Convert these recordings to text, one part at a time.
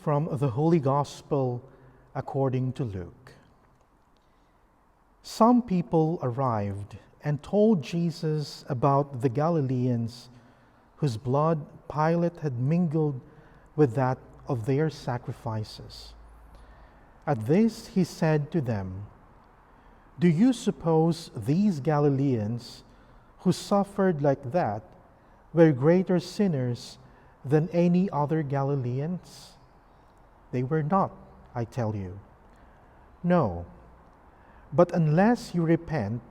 From the Holy Gospel according to Luke. Some people arrived and told Jesus about the Galileans whose blood Pilate had mingled with that of their sacrifices. At this he said to them, "Do you suppose these Galileans who suffered like that were greater sinners than any other Galileans? They were not, I tell you. No, but unless you repent,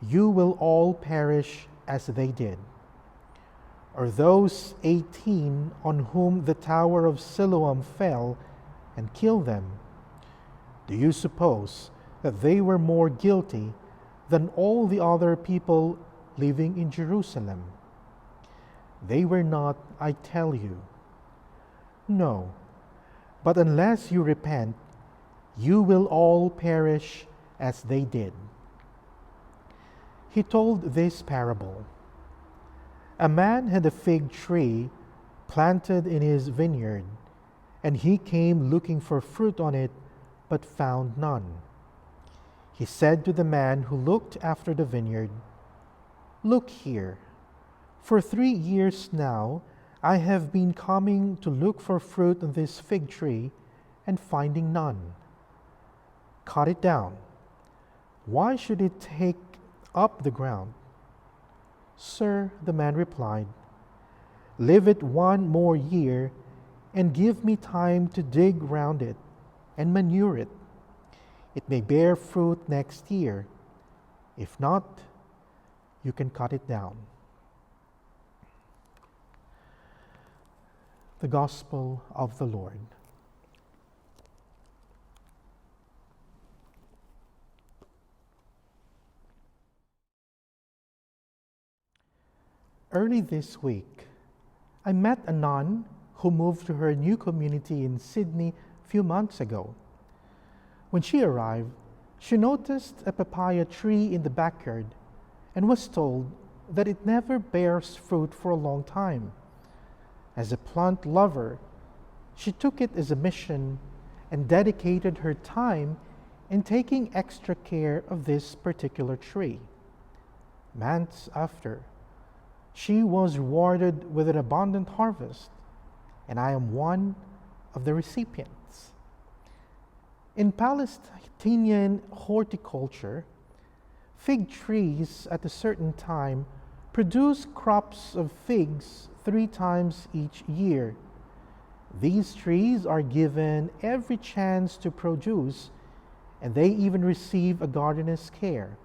you will all perish as they did. Or those 18 on whom the tower of Siloam fell and killed them, do you suppose that they were more guilty than all the other people living in Jerusalem? They were not, I tell you. No, but unless you repent, you will all perish as they did." He told this parable. A man had a fig tree planted in his vineyard, and he came looking for fruit on it, but found none. He said to the man who looked after the vineyard, "Look here, for 3 years now I have been coming to look for fruit on this fig tree and finding none. Cut it down. Why should it take up the ground?" "Sir," the man replied, "leave it 1 more year and give me time to dig round it and manure it. It may bear fruit next year. If not, you can cut it down." The Gospel of the Lord. Early this week, I met a nun who moved to her new community in Sydney a few months ago. When she arrived, she noticed a papaya tree in the backyard and was told that it never bears fruit for a long time. As a plant lover, she took it as a mission and dedicated her time in taking extra care of this particular tree. Months after, she was rewarded with an abundant harvest, and I am one of the recipients. In Palestinian horticulture, fig trees at a certain time produce crops of figs 3 times each year. These trees are given every chance to produce, and they even receive a gardener's care.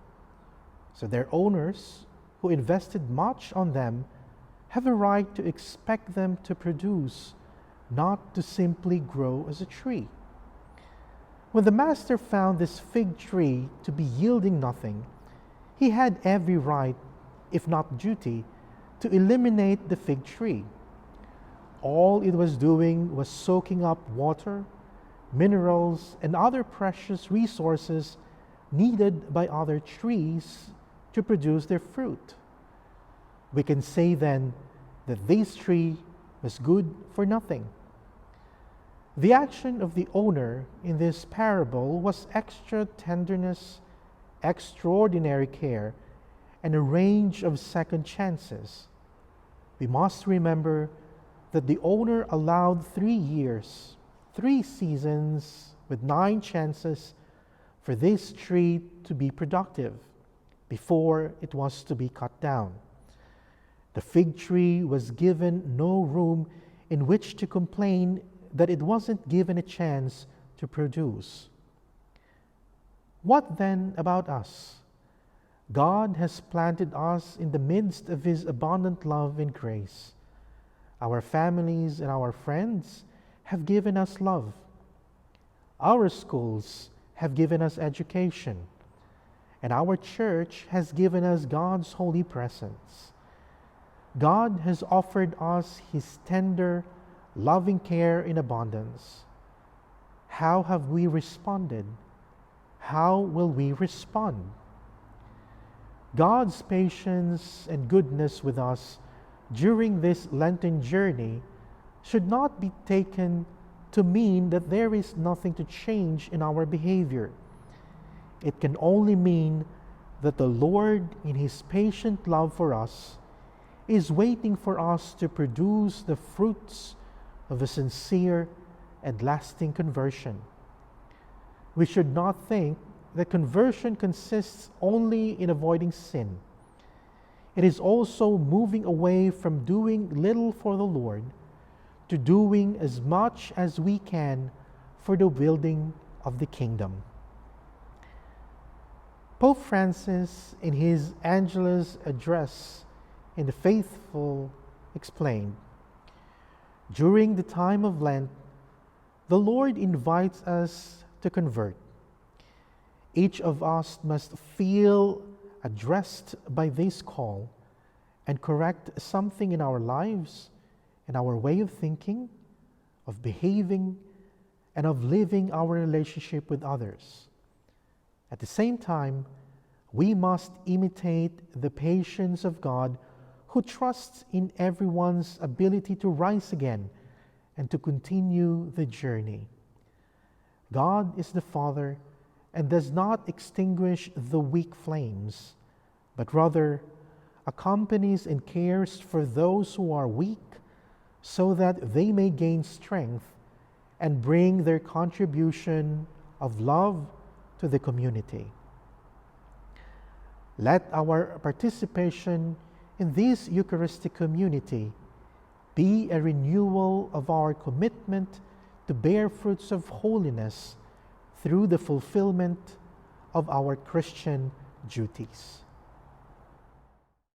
So their owners, who invested much on them, have a right to expect them to produce, not to simply grow as a tree. When the master found this fig tree to be yielding nothing, he had every right, if not duty, to eliminate the fig tree. All it was doing was soaking up water, minerals, and other precious resources needed by other trees to produce their fruit. We can say then that this tree was good for nothing. The action of the owner in this parable was extra tenderness, extraordinary care, and a range of second chances. We must remember that the owner allowed 3 years, 3 seasons with 9 chances for this tree to be productive before it was to be cut down. The fig tree was given no room in which to complain that it wasn't given a chance to produce. What then about us? God has planted us in the midst of His abundant love and grace. Our families and our friends have given us love. Our schools have given us education, and our church has given us God's holy presence. God has offered us His tender, loving care in abundance. How have we responded? How will we respond? God's patience and goodness with us during this Lenten journey should not be taken to mean that there is nothing to change in our behavior. It can only mean that the Lord, in His patient love for us, is waiting for us to produce the fruits of a sincere and lasting conversion. We should not think that conversion consists only in avoiding sin. It is also moving away from doing little for the Lord to doing as much as we can for the building of the kingdom. Pope Francis, in his Angelus address in the Faithful, explained, during the time of Lent, the Lord invites us to convert. Each of us must feel addressed by this call and correct something in our lives, in our way of thinking, of behaving, and of living our relationship with others. At the same time, we must imitate the patience of God, who trusts in everyone's ability to rise again and to continue the journey. God is the Father and does not extinguish the weak flames, but rather accompanies and cares for those who are weak, so that they may gain strength and bring their contribution of love to the community. Let our participation in this Eucharistic community be a renewal of our commitment to bear fruits of holiness through the fulfillment of our Christian duties.